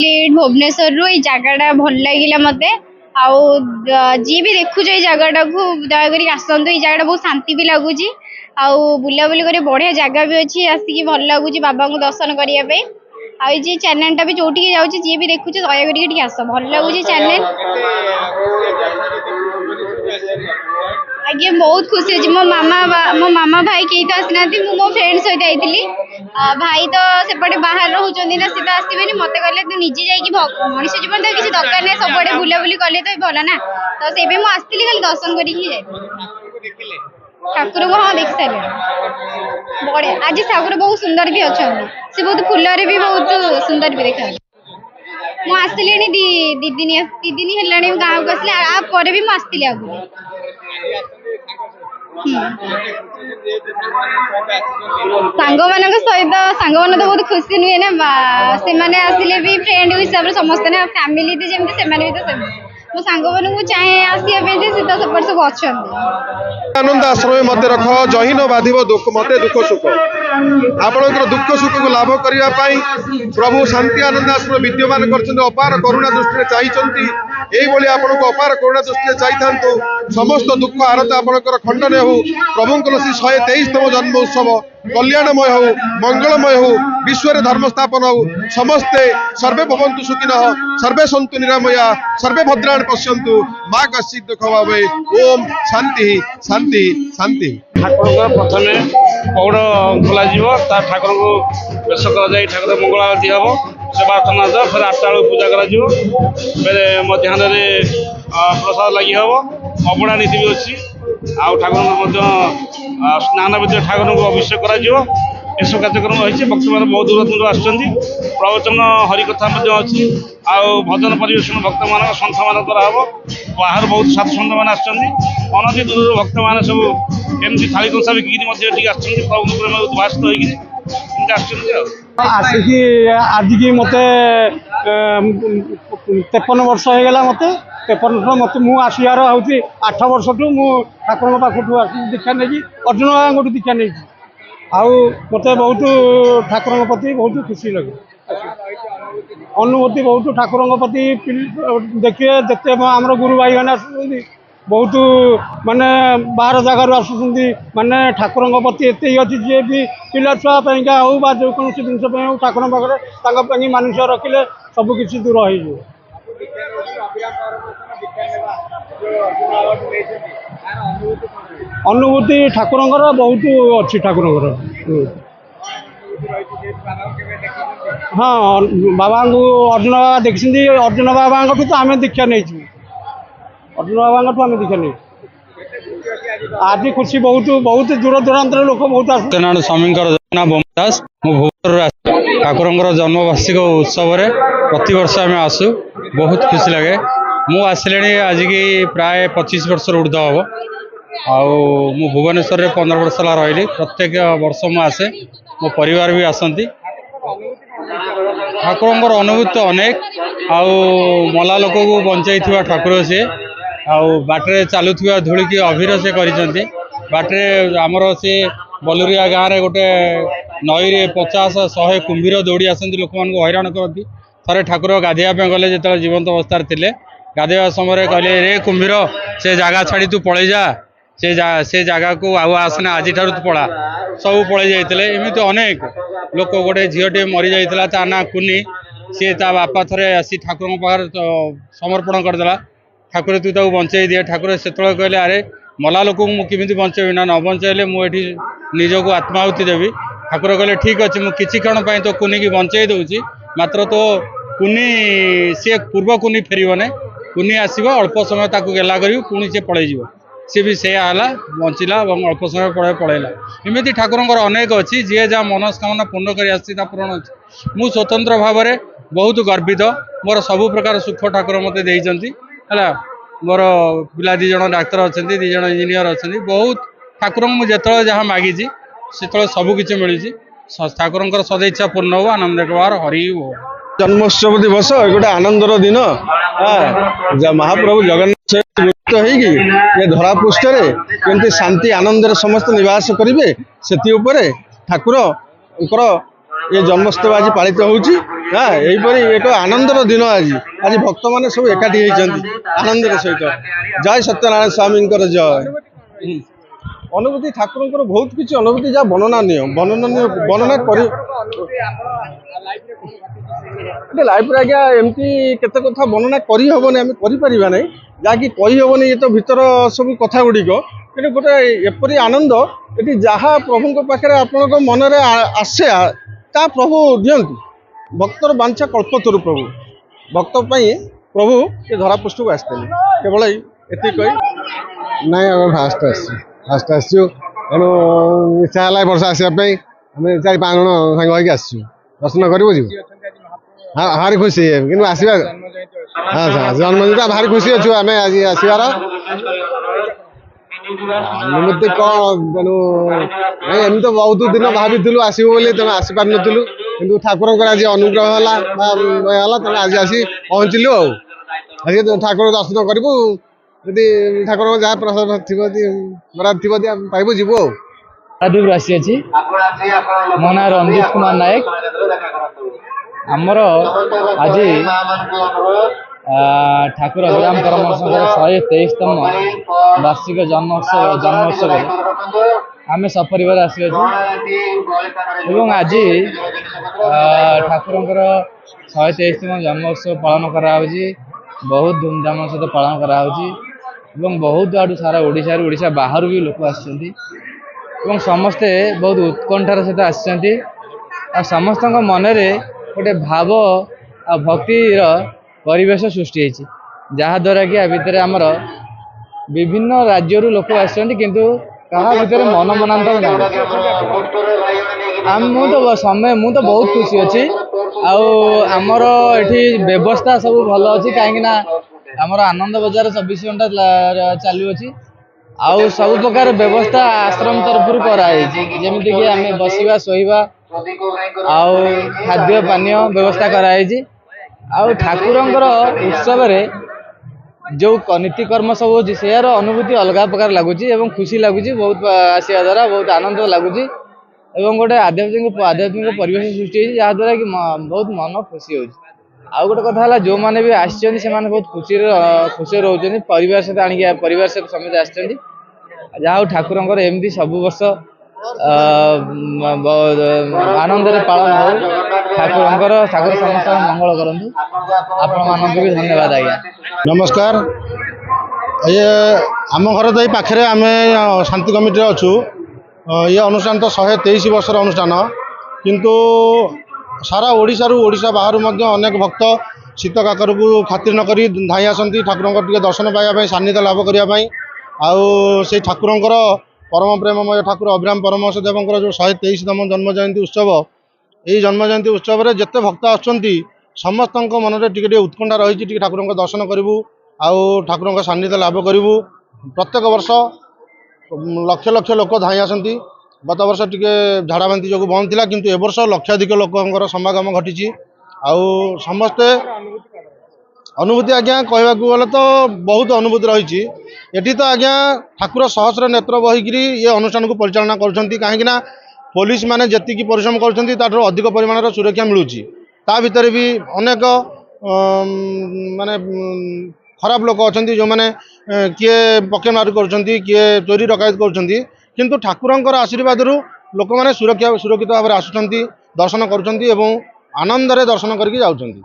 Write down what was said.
भुवनेश्वर ये जगह भल लगे मत जी भी देखुच ये जगह को दयाक आसतु ये जगह बहुत शांति भी लगुच बुलाबुली कर बढ़िया जगह भी अच्छी आसिक भल लगुच बाबा को दर्शन करने आई चैनल टा भी जो जाऊँगी जी भी देखुच दयाक आस भल लगुच चैनल आज्ञा बहुत खुशी अच्छी मो मामा भाई कई तो आसना मो फ्रेंड सहित आई भाई तो सेपटे बाहर रोचे ना सी तो आसबे मत कहले तू निजे जा मनीष जीवन तो किसी दरकार नहीं सब बुलाबुली कले तो भल ना तो से मुझे आसती खाली दर्शन कर ठाकुर को हाँ देख सारे बढ़िया आज ठाकुर बहुत सुंदर भी अच्छा से बहुत फुल भी बहुत सुंदर भी देखा मुझे आसली दी दिन है गाँव को आसले भी मुझे आसती आगु सांग मान सहित सांग मैंने तो बहुत खुशी नुहे ना से मैंने आसिले भी फ्रेंड हिसाब से समस्ते ना फैमिली जमी से भी तो मो सांग मान चाहे आसपे सीता सपोर्ट सब अच्छा आनंद आश्रम मत रख जहीन बाधिब दुख मत दुख सुख आपणकर दुख सुख को लाभ करने प्रभु शांति आनंद आश्रम विद्यमान कर अपार करुणा दृष्टि चाहिए यही आपण को अपार करुणा दृष्टि चाहिए समस्त दुख आरत आपणकर खंडन हो प्रभुंर से 123तम जन्म उत्सव कल्याणमय हो मंगलमय हो विश्व धर्म स्थापन हो समस्ते सर्वे भवन्तु सुखिनः सर्वे सन्तु निरामया सर्वे भद्राणि पश्यन्तु माँ कश्चित् दुःख भावे ओम शांति शांति शांति। ठाकुर प्रथम पौड़ खोल ठाकुर को बेश कर ठाकुर मंगल आरती हम सेवा अर्चना फिर 8टा बेलू पूजा कर मध्याह्न प्रसाद लगी हम अबड़ा नीति भी अच्छी ठाकुर स्नान विधि ठाकुर को अभिषेक कर एसब कार्यक्रम रही भक्त मैंने बहुत दूर दूर आसुँच प्रवचन हरिकथा अच्छी भजन परिवेशन भक्त मान सन्थ मान द्वारा हम बाहर बहुत साधु सन्थ मैंने आनति दूर भक्त मैंने सब एमती थाली कंसा बिकिरी प्रभु उद्भाषित होती आज की मत 53 वर्ष हो गला मत 53 मत मु आसार हूँ 8 वर्ष ठूँ मु ठाकुर पाखु दीक्षा नहीं अर्जुन बाबा दीक्षा नहीं मत बहुत ठाकुर प्रति बहुत खुशी लगे अनुभूति बहुत ठाकुर प्रति देखिए जिते आम गुरु भाई मैंने बहुत माने बाहर जगार आसुँच माने ठाकुर प्रति एत अच्छी जी भी पिला छुआ हो जो कौन जिन ठाकुर पाखे मानुष रखिले सब किसी दूर हो अनुभूति ठाकुर बहुत अच्छी ठाकुर हाँ बाबा को अर्जुन बाबा देखी अर्जुन बाबा तो आम दीक्षा नहीं अर्जुन बाबा आम दीक्षा नहीं आज खुशी बहुत बहुत दूर दूरांत लोक बहुत आसनारायण स्वामी दास भुवनेश्वर ठाकुर जन्मवार्षिक उत्सव प्रति वर्ष आम आसू बहुत खुशी लगे मु आसिले आज की प्राय 25 वर्ष ऊर्ध हम भुवनेश्वर 15 वर्ष रही प्रत्येक वर्ष मु आसे मो परिवार भी आसती ठाकुर अनुभूति अनेक मला लोक को बंचाई ठाकुर सी बाटे चलुवा धूल की अभिर से बाटे आमर सी बलुरिया गाँव में गोटे नई 50-100 कुंभीर दौड़ी आसती लोक मान हैरान करती थे ठाकुर गाधेवाई गले जो जीवंत अवस्था थे गाधेवा समय कहले रे कुंभीर से जगह छाड़ी तू पलि जा से जगह को आसना आज तू पड़ा सब पलि जाते एमती अनेक लोक गोटे झीटे मरी जाता ता ना कुनी सी ता बापा थे आसी ठाकुर पाखे समर्पण करदेला ठाकुर तू ताको बंचाई दिए ठाकुर से कहले अरे मला लोक मुझे बंचेबी ना न बंचाइले मुझे निजक आत्माहुति देवी ठाकुर कहले ठीक अच्छे मुझे क्षण तो कुनी की बंचाई दूसरी मात्र तो कुनी सी पूर्व कुनी फेरने कुनी आसब अल्प समय ताक गेला कर पुणी सी पलि सी भी से बंचला और अल्प समय पलैला एमती ठाकुर अनेक अच्छी जी जहाँ मनस्कामना पूर्ण कर पूरण अच्छी मु स्वतंत्र भाव में बहुत गर्वित मोर सबु प्रकार सुख ठाकुर मत देती है मोर पिला 2 जन डाक्तर अच्छा 2 जन इंजीनियर अच्छा बहुत ठाकुर मुझे जहाँ मागी से सबकि मिली ठाकुर सदैच्छा पूर्ण हो आनंद कुमार हरि हो जन्मोत्सव दिवस गोटे आनंदर दिन महाप्रभु जगन्नाथ ये धरा पृष्ठ केमती शांति आनंद समस्त निवास करेंगे से ठाकुर ये जन्मोत्सव आज पालित होउची হ্যাঁ এইপରି ଏକ ଆନନ୍ଦର ଦିନ ଆଜି ଭକ୍ତମାନେ ସବୁ ଏକାଠି ହେଇଛନ୍ତି ଆନନ୍ଦର ସହିତ। ଜୟ ସତ୍ୟନାରାୟଣ ସ୍ୱାମୀଙ୍କର ଜୟ। ଅନୁଭୂତି ଠାକୁରଙ୍କର ବହୁତ କିଛି ଅନୁଭୂତି ଯାହା ବର୍ଣ୍ଣନା କରି ଲାଇଫରେ ଆଜ୍ଞା ଏମିତି କେତେ କଥା ବର୍ଣ୍ଣନା କରିହେବନି, ଆମେ କରିପାରିବା ନାହିଁ, ଯାହାକି କହିହେବନି ଏ ତ ଭିତର ସବୁ କଥା ଗୁଡ଼ିକ। କିନ୍ତୁ ଗୋଟେ ଏପରି ଆନନ୍ଦ ଏଠି ଯାହା ପ୍ରଭୁଙ୍କ ପାଖରେ ଆପଣଙ୍କ ମନରେ ଆସେ ତା ପ୍ରଭୁ ଦିଅନ୍ତି। ଭକ୍ତର ବାଞ୍ଛା କଳ୍ପତରୁ ପ୍ରଭୁ ଭକ୍ତ ପାଇଁ ପ୍ରଭୁ ଏ ଧରାପୃଷ୍ଠକୁ ଆସିଥିଲେ। କେବଳ ଏତିକି କହି ନାଇଁ ଆମେ ଫାଷ୍ଟ ଆସିଛୁ ତେଣୁ ଇଚ୍ଛା ହେଲା ଏ ବର୍ଷ ଆସିବା ପାଇଁ। ଆମେ 4-5 ଜଣ ସାଙ୍ଗ ହେଇକି ଆସିଛୁ, ଦର୍ଶନ କରିବୁ ଯିବୁ। ହଁ ଭାରି ଖୁସି କିନ୍ତୁ ଆସିବା ଜନ୍ମଦିନ ଭାରି ଖୁସି ଅଛୁ ଆମେ ଆଜି ଆସିବାର। ଅନୁଭୂତି କ'ଣ ତେଣୁ ନାଇଁ ଏମିତି ତ ବହୁତ ଦିନ ଭାବିଥିଲୁ ଆସିବୁ ବୋଲି, ତେଣୁ ଆସିପାରିନଥିଲୁ, କିନ୍ତୁ ଠାକୁରଙ୍କର ଆଜି ଅନୁଗ୍ରହ ହେଲା ତେଣୁ ଆଜି ଆସି ପହଞ୍ଚିଲୁ। ଆଜି ଠାକୁର ଦର୍ଶନ କରିବୁ, ଯଦି ଠାକୁରଙ୍କ ଯାହା ପ୍ରସାଦ ଥିବ ବରାଦ ଥିବ ଆମେ ପାଇବୁ ଯିବୁ। ପାରାଦୀପରୁ ଆସିଅଛି। ମୋ ନାଁ ରଞ୍ଜିତ କୁମାର ନାୟକ। ଆମର ଆଜି ଠାକୁର ଅଭିରାମ ପରମହଂସଙ୍କର 123ତମ ବାର୍ଷିକ ଜନ୍ମୋତ୍ସବରେ ଆମେ ସପରିବାର ଆସିଅଛୁ ଏବଂ ଆଜି ଠାକୁରଙ୍କର 123ତମ ଜନ୍ମୋତ୍ସବ ପାଳନ କରାହେଉଛି। ବହୁତ ଧୁମଧାମ ସହିତ ପାଳନ କରାହେଉଛି ଏବଂ ବହୁତ ଆଡ଼ୁ ସାରା ଓଡ଼ିଶା ବାହାରୁ ବି ଲୋକ ଆସିଛନ୍ତି ଏବଂ ସମସ୍ତେ ବହୁତ ଉତ୍କଣ୍ଠାର ସହିତ ଆସିଛନ୍ତି। ଆଉ ସମସ୍ତଙ୍କ ମନରେ ଗୋଟେ ଭାବ ଆଉ ଭକ୍ତିର ପରିବେଶ ସୃଷ୍ଟି ହେଇଛି, ଯାହାଦ୍ୱାରା କି ଆ ଭିତରେ ଆମର ବିଭିନ୍ନ ରାଜ୍ୟରୁ ଲୋକ ଆସିଛନ୍ତି, କିନ୍ତୁ କାହା ଭିତରେ ମନାନ୍ତର ନାହିଁ। ମୁଁ ତ ବହୁତ ଖୁସି ଅଛି। ଆଉ ଆମର ଏଠି ବ୍ୟବସ୍ଥା ସବୁ ଭଲ ଅଛି, କାହିଁକି ନା ଆମର ଆନନ୍ଦ ବଜାର 24 ଘଣ୍ଟା ଚାଲୁଅଛି। ଆଉ ସବୁ ପ୍ରକାର ବ୍ୟବସ୍ଥା ଆଶ୍ରମ ତରଫରୁ କରାଯାଇଛି, ଯେମିତିକି ଆମେ ବସିବା ଶୋଇବା ଆଉ ଖାଦ୍ୟ ପାନୀୟ ବ୍ୟବସ୍ଥା କରାଯାଇଛି। ଆଉ ଠାକୁରଙ୍କର ଉତ୍ସବରେ ଯେଉଁ ନୀତିକର୍ମ ସବୁ ହେଉଛି ସେହାର ଅନୁଭୂତି ଅଲଗା ପ୍ରକାର ଲାଗୁଛି ଏବଂ ଖୁସି ଲାଗୁଛି। ବହୁତ ଆସିବା ଦ୍ୱାରା ବହୁତ ଆନନ୍ଦ ଲାଗୁଛି ଏବଂ ଗୋଟେ ଆଧ୍ୟାତ୍ମିକ ପରିବେଶ ସୃଷ୍ଟି ହେଇଛି, ଯାହାଦ୍ୱାରା କି ବହୁତ ମନ ଖୁସି ହେଉଛି। ଆଉ ଗୋଟେ କଥା ହେଲା, ଯେଉଁମାନେ ବି ଆସିଛନ୍ତି ସେମାନେ ବହୁତ ଖୁସିରେ ରହୁଛନ୍ତି, ପରିବାର ସହିତ ସମସ୍ତେ ଆସିଛନ୍ତି। ଯାହା ହଉ ଠାକୁରଙ୍କର ଏମିତି ସବୁ ବର୍ଷ ଆନନ୍ଦରେ ପାଳନ ହଉ। ଠାକୁର ସମସ୍ତଙ୍କ ମଙ୍ଗଳ କରନ୍ତୁ। ଆପଣମାନଙ୍କୁ ବି ଧନ୍ୟବାଦ ଆଜ୍ଞା। ନମସ୍କାର। ଆମ ଘର ତ ଏଇ ପାଖରେ, ଆମେ ଶାନ୍ତି କମିଟିରେ ଅଛୁ। ଏ ଅନୁଷ୍ଠାନ ତ 123 ବର୍ଷର ଅନୁଷ୍ଠାନ, କିନ୍ତୁ ସାରା ଓଡ଼ିଶା ବାହାରୁ ମଧ୍ୟ ଅନେକ ଭକ୍ତ ଶୀତ କାକରକୁ ଖାତିର ନ କରି ଧାଇଁ ଆସନ୍ତି ଠାକୁରଙ୍କ ଟିକେ ଦର୍ଶନ ପାଇବା ପାଇଁ, ସାନ୍ନିଧ୍ୟ ଲାଭ କରିବା ପାଇଁ। ଆଉ ସେଇ ଠାକୁରଙ୍କର ପରମ ପ୍ରେମମୟ ଠାକୁର ଅଭିରାମ ପରମହଂସ ଦେବଙ୍କର ଯେଉଁ 123ତମ ଜନ୍ମ ଜୟନ୍ତୀ ଉତ୍ସବ, ଏହି ଜନ୍ମ ଜୟନ୍ତୀ ଉତ୍ସବରେ ଯେତେ ଭକ୍ତ ଆସୁଛନ୍ତି ସମସ୍ତଙ୍କ ମନରେ ଟିକେ ଉତ୍କଣ୍ଠା ରହିଛି, ଟିକେ ଠାକୁରଙ୍କ ଦର୍ଶନ କରିବୁ ଆଉ ଠାକୁରଙ୍କ ସାନ୍ନିଧ୍ୟ ଲାଭ କରିବୁ। ପ୍ରତ୍ୟେକ ବର୍ଷ ଲକ୍ଷ ଲକ୍ଷ ଲୋକ ଧାଇଁ ଆସନ୍ତି। ଗତ ବର୍ଷ ଟିକେ ଝାଡ଼ା ବାନ୍ତି ଯୋଗୁଁ ବନ୍ଦ ଥିଲା, କିନ୍ତୁ ଏ ବର୍ଷ ଲକ୍ଷାଧିକ ଲୋକଙ୍କର ସମାଗମ ଘଟିଛି। ଆଉ ସମସ୍ତେ ଅନୁଭୂତି ଆଜ୍ଞା କହିବାକୁ ଗଲେ ତ ବହୁତ ଅନୁଭୂତି ରହିଛି। ଏଠି ତ ଆଜ୍ଞା ଠାକୁର ସହସ୍ର ନେତ୍ର ବହିକିରି ଏ ଅନୁଷ୍ଠାନକୁ ପରିଚାଳନା କରୁଛନ୍ତି, କାହିଁକି ନା ପୋଲିସ ମାନେ ଯେତିକି ପରିଶ୍ରମ କରୁଛନ୍ତି ତାଠାରୁ ଅଧିକ ପରିମାଣର ସୁରକ୍ଷା ମିଳୁଛି। ତା ଭିତରେ ବି ଅନେକ ମାନେ ଖରାପ ଲୋକ ଅଛନ୍ତି, ଯେଉଁମାନେ କିଏ ପକେଟମାରୀ କରୁଛନ୍ତି, କିଏ ଚୋରି ଡକାୟତ କରୁଛନ୍ତି, କିନ୍ତୁ ଠାକୁରଙ୍କର ଆଶୀର୍ବାଦରୁ ଲୋକମାନେ ସୁରକ୍ଷିତ ଭାବରେ ଆସୁଛନ୍ତି, ଦର୍ଶନ କରୁଛନ୍ତି ଏବଂ ଆନନ୍ଦରେ ଦର୍ଶନ କରିକି ଯାଉଛନ୍ତି।